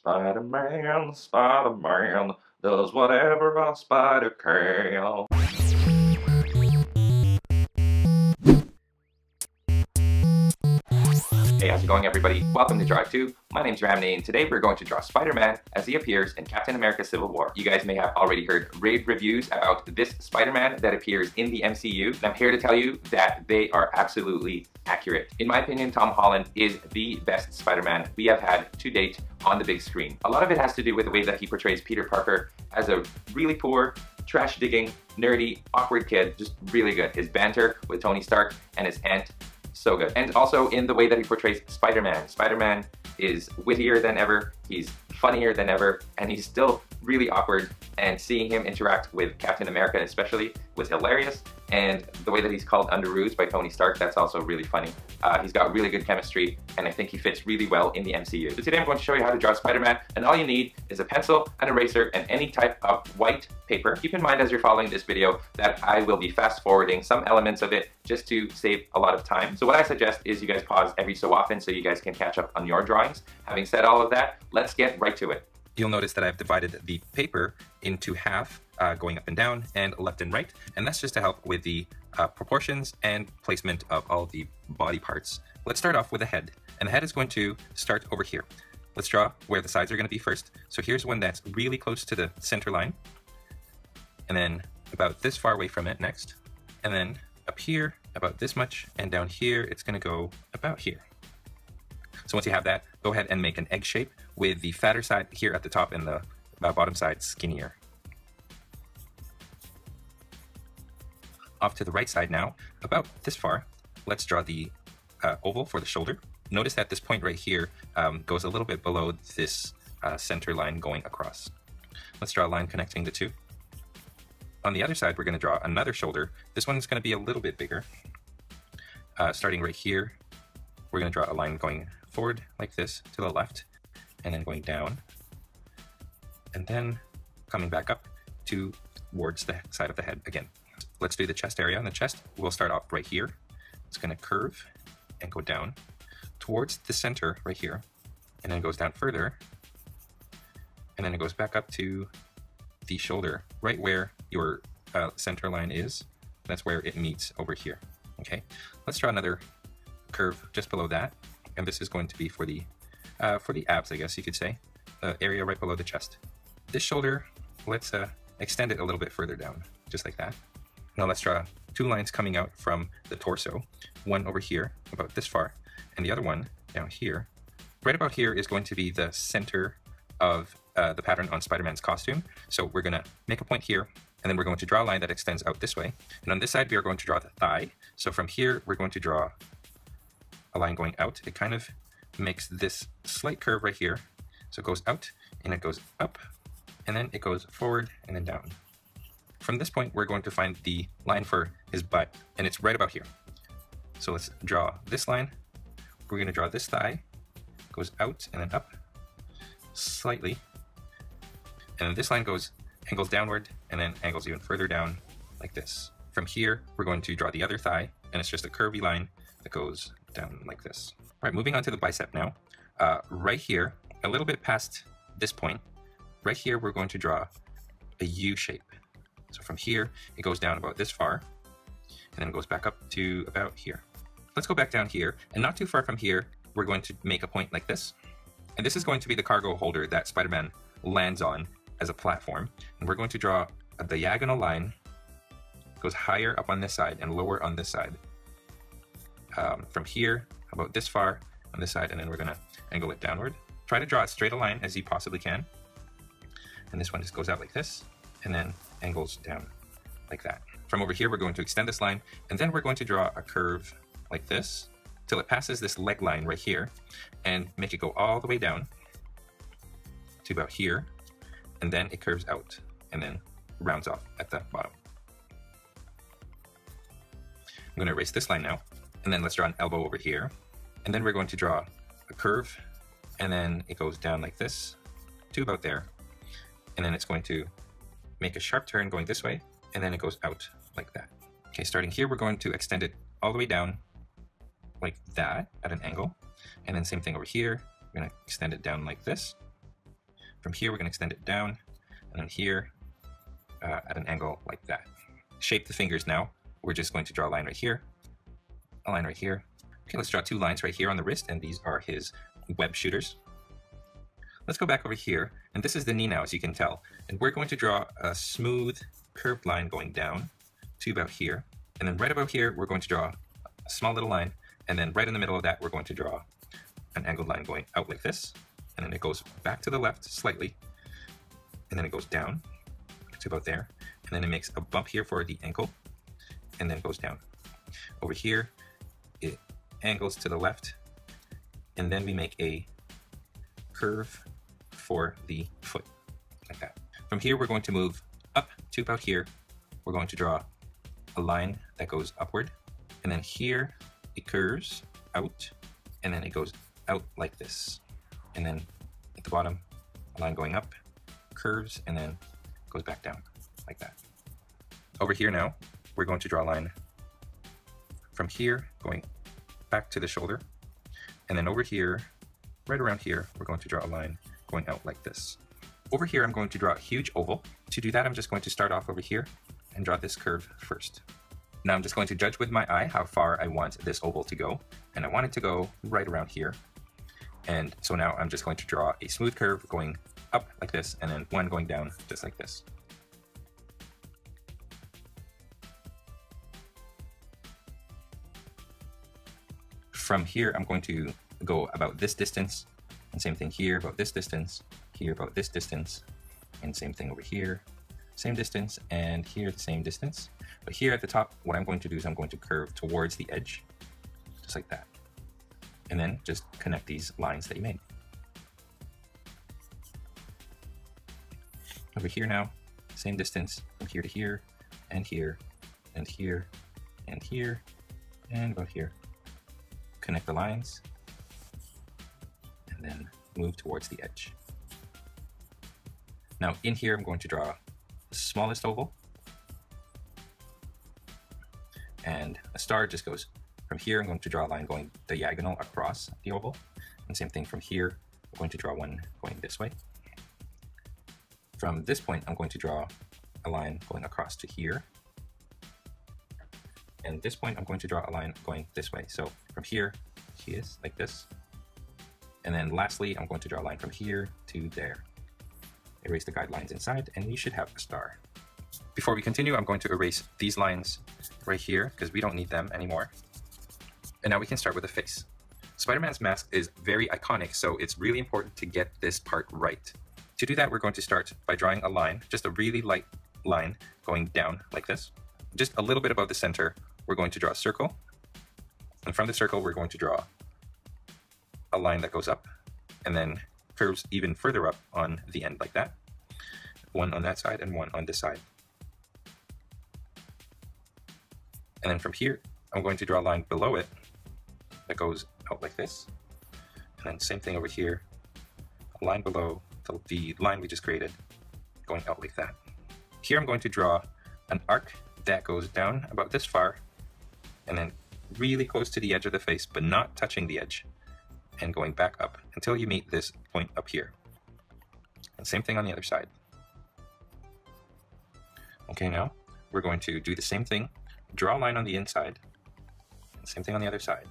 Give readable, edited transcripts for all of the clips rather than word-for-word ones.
Spider-Man, Spider-Man does whatever a spider can. Hey, how's it going, everybody? Welcome to drawittoo. My name's Ramny, and today we're going to draw Spider-Man as he appears in Captain America Civil War. You guys may have already heard rave reviews about this Spider-Man that appears in the MCU, and I'm here to tell you that they are absolutely accurate. In my opinion, Tom Holland is the best Spider-Man we have had to date on the big screen. A lot of it has to do with the way that he portrays Peter Parker as a really poor, trash-digging, nerdy, awkward kid. Just really good. His banter with Tony Stark and his aunt, so good. And also in the way that he portrays Spider-Man. Spider-Man is wittier than ever, he's funnier than ever, and he's still really awkward, and seeing him interact with Captain America especially was hilarious. And the way that he's called Underoos by Tony Stark, that's also really funny. He's got really good chemistry, and I think he fits really well in the MCU. So today I'm going to show you how to draw Spider-Man, and all you need is a pencil, an eraser, and any type of white paper. Keep in mind as you're following this video that I will be fast forwarding some elements of it just to save a lot of time. So what I suggest is you guys pause every so often so you guys can catch up on your drawings. Having said all of that, let's get right to it. You'll notice that I've divided the paper into half, going up and down and left and right, and that's just to help with the proportions and placement of all of the body parts. Let's start off with the head, and the head is going to start over here. Let's draw where the sides are going to be first. So here's one that's really close to the center line, and then about this far away from it next, and then up here about this much, and down here it's going to go about here. So once you have that, go ahead and make an egg shape with the fatter side here at the top and the bottom side skinnier. Off to the right side now, about this far, let's draw the oval for the shoulder. Notice that this point right here goes a little bit below this center line going across. Let's draw a line connecting the two. On the other side, we're going to draw another shoulder. This one's going to be a little bit bigger. Starting right here, we're going to draw a line going forward like this to the left, and then going down, and then coming back up towards the side of the head again. Let's do the chest area. On the chest, we'll start off right here. It's going to curve and go down towards the center right here, and then it goes down further, and then it goes back up to the shoulder, right where your center line is. That's where it meets over here. Okay, let's draw another curve just below that, and this is going to be for the abs, I guess you could say, the area right below the chest. This shoulder, let's extend it a little bit further down, just like that. Now let's draw two lines coming out from the torso, one over here about this far, and the other one down here. Right about here is going to be the center of the pattern on Spider-Man's costume. So we're going to make a point here, and then we're going to draw a line that extends out this way. And on this side, we are going to draw the thigh. So from here, we're going to draw a line going out. It kind of makes this slight curve right here. So it goes out, and it goes up, and then it goes forward and then down. From this point, we're going to find the line for his butt, and it's right about here. So let's draw this line. We're going to draw this thigh, goes out and then up slightly, and then this line angles downward and then angles even further down like this. From here, we're going to draw the other thigh, and it's just a curvy line that goes down like this. All right, moving on to the bicep now. Right here, a little bit past this point, right here, we're going to draw a U shape. So from here, it goes down about this far, and then it goes back up to about here. Let's go back down here, and not too far from here, we're going to make a point like this. And this is going to be the cargo holder that Spider-Man lands on as a platform. And we're going to draw a diagonal line, goes higher up on this side and lower on this side. From here, about this far on this side, and then we're going to angle it downward. Try to draw as straight a line as you possibly can. And this one just goes out like this, and then angles down like that. From over here, we're going to extend this line, and then we're going to draw a curve like this till it passes this leg line right here, and make it go all the way down to about here, and then it curves out and then rounds off at the bottom. I'm going to erase this line now, and then let's draw an elbow over here, and then we're going to draw a curve, and then it goes down like this to about there, and then it's going to make a sharp turn going this way, and then it goes out like that. Okay, starting here, we're going to extend it all the way down like that at an angle, and then same thing over here. We're going to extend it down like this, From here, we're going to extend it down, and then here at an angle like that. Shape the fingers now. We're just going to draw a line right here, a line right here. Okay, let's draw 2 lines right here on the wrist, and these are his web shooters. Let's go back over here, and this is the knee now, as you can tell. And we're going to draw a smooth, curved line going down to about here. And then right about here, we're going to draw a small little line. And then right in the middle of that, we're going to draw an angled line going out like this. And then it goes back to the left slightly. And then it goes down to about there. And then it makes a bump here for the ankle. And then goes down. Over here, it angles to the left. And then we make a curve for the foot, like that. From here, we're going to move up to about here. We're going to draw a line that goes upward. And then here, it curves out. And then it goes out like this. And then at the bottom, a line going up, curves, and then goes back down, like that. Over here now, we're going to draw a line from here, going back to the shoulder. And then over here, right around here, we're going to draw a line going out like this. Over here, I'm going to draw a huge oval. To do that, I'm just going to start off over here and draw this curve first. Now I'm just going to judge with my eye how far I want this oval to go. And I want it to go right around here. And so now I'm just going to draw a smooth curve going up like this, and then one going down just like this. From here, I'm going to go about this distance, and same thing here, about this distance, here about this distance, and same thing over here, same distance, and here the same distance. But here at the top, what I'm going to do is I'm going to curve towards the edge, just like that. And then just connect these lines that you made. Over here now, same distance from here to here, and here, and here, and here, and about here. Connect the lines, and then move towards the edge. Now in here, I'm going to draw the smallest oval, and a star just goes from here. I'm going to draw a line going diagonal across the oval, and same thing from here. I'm going to draw one going this way. From this point, I'm going to draw a line going across to here. And this point, I'm going to draw a line going this way. So from here, he is like this. And then lastly, I'm going to draw a line from here to there. Erase the guidelines inside, and you should have a star. Before we continue, I'm going to erase these lines right here because we don't need them anymore. And now we can start with the face. Spider-Man's mask is very iconic, so it's really important to get this part right. To do that, we're going to start by drawing a line, just a really light line going down like this. Just a little bit above the center, we're going to draw a circle. And from the circle, we're going to draw a line that goes up and then curves even further up on the end like that. One on that side and one on this side. And then from here, I'm going to draw a line below it that goes out like this. And then same thing over here, a line below the line we just created, going out like that. Here I'm going to draw an arc that goes down about this far, and then really close to the edge of the face, but not touching the edge, and going back up until you meet this point up here. And same thing on the other side. Okay, now we're going to do the same thing, draw a line on the inside, and same thing on the other side.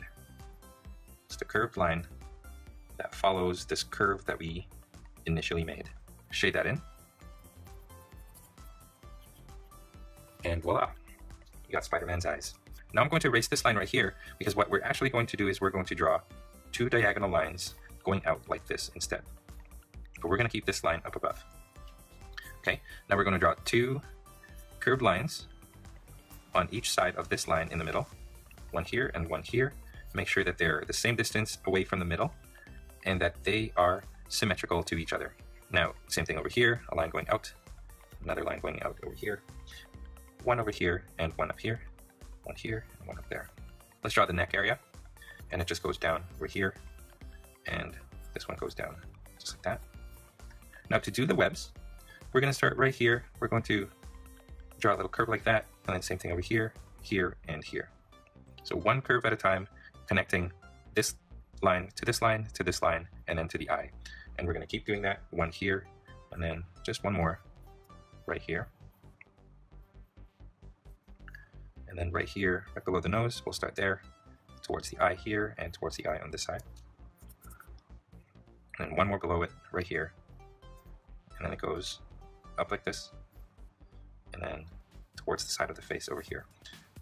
Just a curved line that follows this curve that we initially made. Shade that in. And voila, you got Spider-Man's eyes. Now I'm going to erase this line right here because what we're actually going to do is we're going to draw 2 diagonal lines going out like this instead. But we're going to keep this line up above. Okay, now we're going to draw 2 curved lines on each side of this line in the middle. One here and one here. Make sure that they're the same distance away from the middle and that they are symmetrical to each other. Now, same thing over here, a line going out, another line going out over here, one over here and one up here, one here and one up there. Let's draw the neck area, and it just goes down over here, and this one goes down just like that. Now to do the webs, we're going to start right here. We're going to draw a little curve like that, and then same thing over here, here, and here. So one curve at a time, connecting this line to this line to this line, and then to the eye. And we're going to keep doing that, one here, and then just one more right here. And then right here, right below the nose, we'll start there, towards the eye here, and towards the eye on this side. And then one more below it, right here. And then it goes up like this, and then towards the side of the face over here.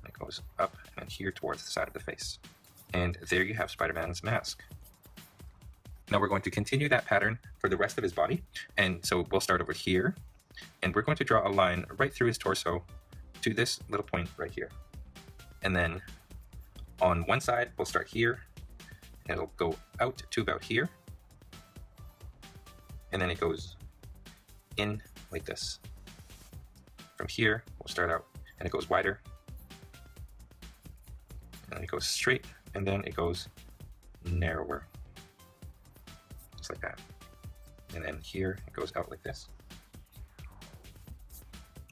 And it goes up and then here towards the side of the face. And there you have Spider-Man's mask. Now we're going to continue that pattern for the rest of his body. And so we'll start over here, and we're going to draw a line right through his torso to this little point right here. And then on one side, we'll start here, and it'll go out to about here. And then it goes in like this. From here, we'll start out, and it goes wider. And then it goes straight, and then it goes narrower. Just like that. And then here, it goes out like this.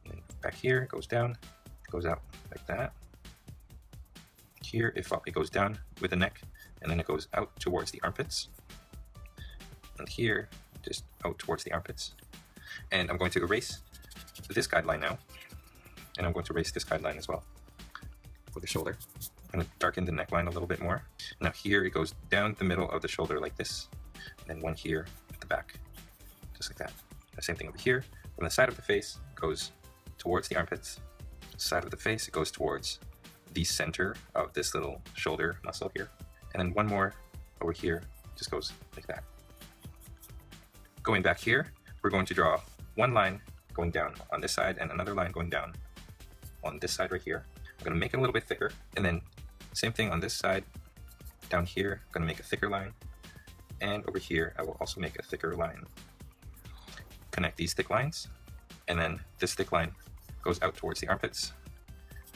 And back here, it goes down, it goes out like that. Here, it goes down with the neck, and then it goes out towards the armpits. And here, just out towards the armpits. And I'm going to erase this guideline now, and I'm going to erase this guideline as well for the shoulder. I'm going to darken the neckline a little bit more. Now here it goes down the middle of the shoulder like this, and then one here at the back, just like that. The same thing over here. From the side of the face, it goes towards the armpits. Side of the face, it goes towards the center of this little shoulder muscle here. And then one more over here, just goes like that. Going back here, we're going to draw one line going down on this side and another line going down on this side right here. I'm going to make it a little bit thicker, and then same thing on this side. Down here, I'm going to make a thicker line, and over here I will also make a thicker line. Connect these thick lines, and then this thick line goes out towards the armpits.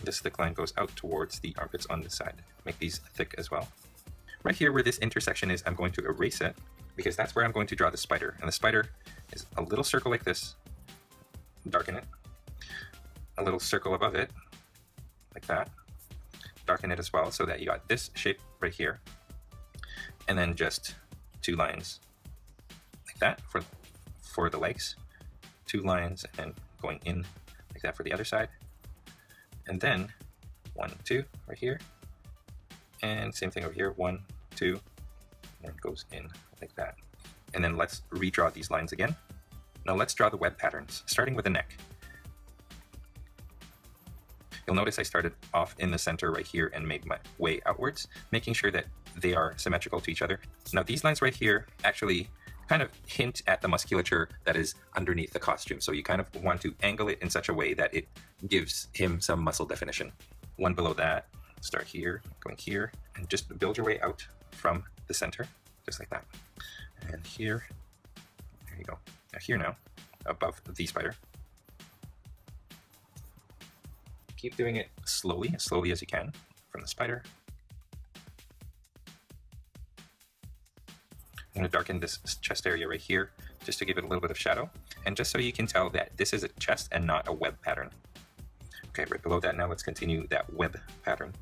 This thick line goes out towards the armpits on this side. Make these thick as well. Right here where this intersection is, I'm going to erase it, because that's where I'm going to draw the spider. And the spider is a little circle like this. Darken it. A little circle above it, like that. Darken it as well so that you got this shape right here. And then just two lines like that for the legs. Two lines and going in like that for the other side. And then 1, 2 right here. And same thing over here, 1, 2, and it goes in like that. And then let's redraw these lines again. Now let's draw the web patterns, starting with the neck. You'll notice I started off in the center right here and made my way outwards, making sure that they are symmetrical to each other. Now these lines right here actually kind of hint at the musculature that is underneath the costume. So you kind of want to angle it in such a way that it gives him some muscle definition. One below that, start here, going here, and just build your way out from the center, just like that. And here, there you go. Now here now, above the spider. Keep doing it slowly, as slowly as you can from the spider. I'm going to darken this chest area right here just to give it a little bit of shadow, and just so you can tell that this is a chest and not a web pattern. Okay, right below that now, let's continue that web pattern.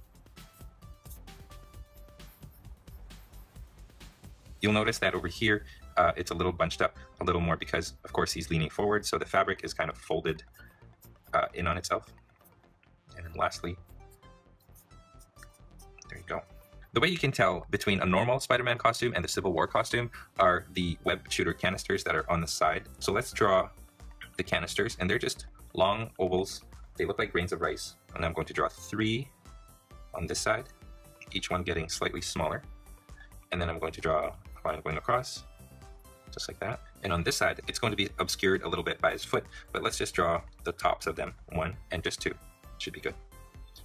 You'll notice that over here, it's a little bunched up a little more because, of course, he's leaning forward, so the fabric is kind of folded in on itself. And then lastly, there you go. The way you can tell between a normal Spider-Man costume and the Civil War costume are the web shooter canisters that are on the side. So let's draw the canisters, and they're just long ovals. They look like grains of rice. And I'm going to draw 3 on this side, each one getting slightly smaller. And then I'm going to draw a line going across, just like that. And on this side, it's going to be obscured a little bit by his foot, but let's just draw the tops of them, 1 and just 2. Should be good.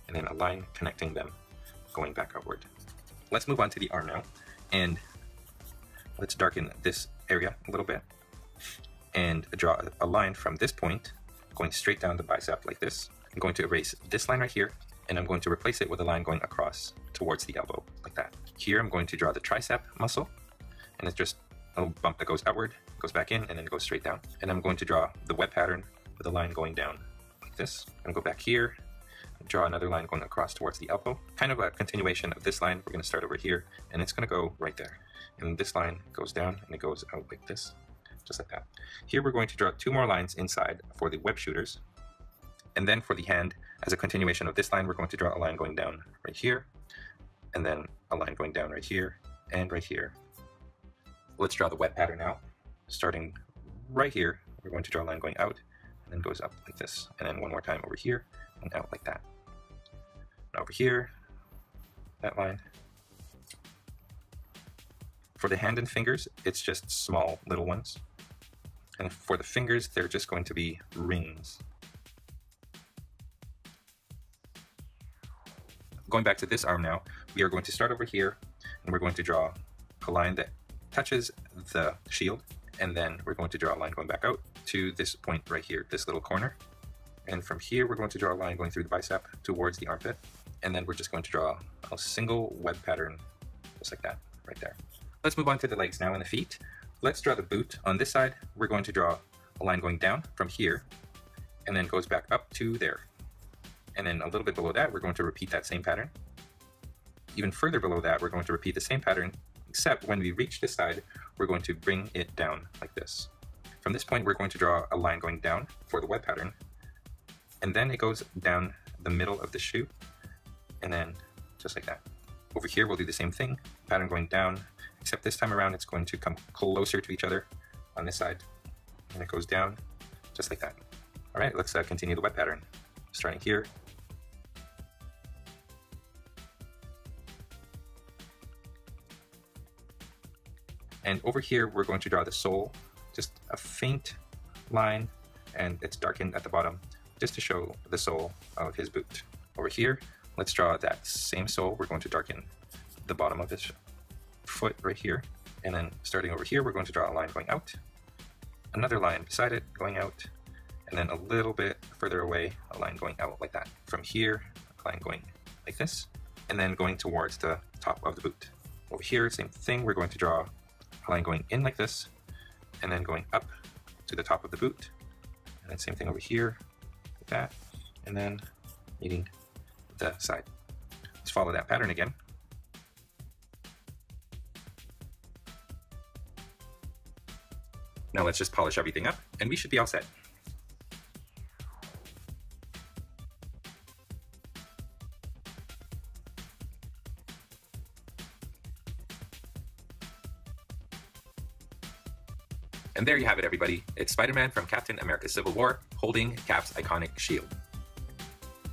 And then a line connecting them, going back upward. Let's move on to the arm now, and let's darken this area a little bit, and draw a line from this point, going straight down the bicep like this. I'm going to erase this line right here, and I'm going to replace it with a line going across towards the elbow, like that. Here I'm going to draw the tricep muscle, and it's just a little bump that goes outward, goes back in, and then goes straight down. And I'm going to draw the web pattern with a line going down like this. I'm going to go back here, draw another line going across towards the elbow. Kind of a continuation of this line. We're going to start over here, and it's going to go right there. And this line goes down, and it goes out like this. just like that. Here we're going to draw 2 more lines inside for the web shooters. And then for the hand, as a continuation of this line, we're going to draw a line going down right here, and then a line going down right here, and right here. Let's draw the web pattern now. Starting right here, we're going to draw a line going out, and then goes up like this, and then one more time over here, and out like that. And over here, that line. For the hand and fingers, it's just small little ones. And for the fingers, they're just going to be rings. Going back to this arm now, we are going to start over here, and we're going to draw a line that touches the shield, and then we're going to draw a line going back out to this point right here, this little corner. And from here, we're going to draw a line going through the bicep towards the armpit, and then we're just going to draw a single web pattern, just like that, right there. Let's move on to the legs now and the feet. Let's draw the boot. On this side, we're going to draw a line going down from here, and then goes back up to there. And then a little bit below that, we're going to repeat that same pattern. Even further below that, we're going to repeat the same pattern, except when we reach this side, we're going to bring it down like this. From this point, we're going to draw a line going down for the web pattern, and then it goes down the middle of the shoe, and then just like that. Over here, we'll do the same thing, pattern going down, except this time around, it's going to come closer to each other on this side, and it goes down just like that. All right, let's continue the web pattern. Starting here. And over here, we're going to draw the sole, just a faint line, and it's darkened at the bottom, just to show the sole of his boot. Over here, let's draw that same sole. We're going to darken the bottom of his foot right here. And then starting over here, we're going to draw a line going out, another line beside it going out, and then a little bit further away, a line going out like that. From here, a line going like this, and then going towards the top of the boot. Over here, same thing, we're going to draw a line going in like this, and then going up to the top of the boot. And then same thing over here, like that, and then meeting the side. Let's follow that pattern again. Now let's just polish everything up, and we should be all set. And there you have it, everybody. It's Spider-Man from Captain America Civil War holding Cap's iconic shield.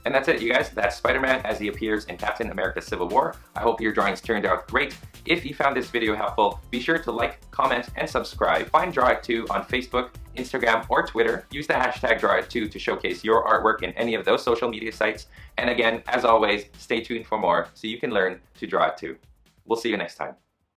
And that's it, you guys. That's Spider-Man as he appears in Captain America Civil War. I hope your drawings turned out great. If you found this video helpful, be sure to like, comment, and subscribe. Find drawittoo on Facebook, Instagram, or Twitter. Use the hashtag drawittoo to showcase your artwork in any of those social media sites. And again, as always, stay tuned for more so you can learn to draw it too. We'll see you next time.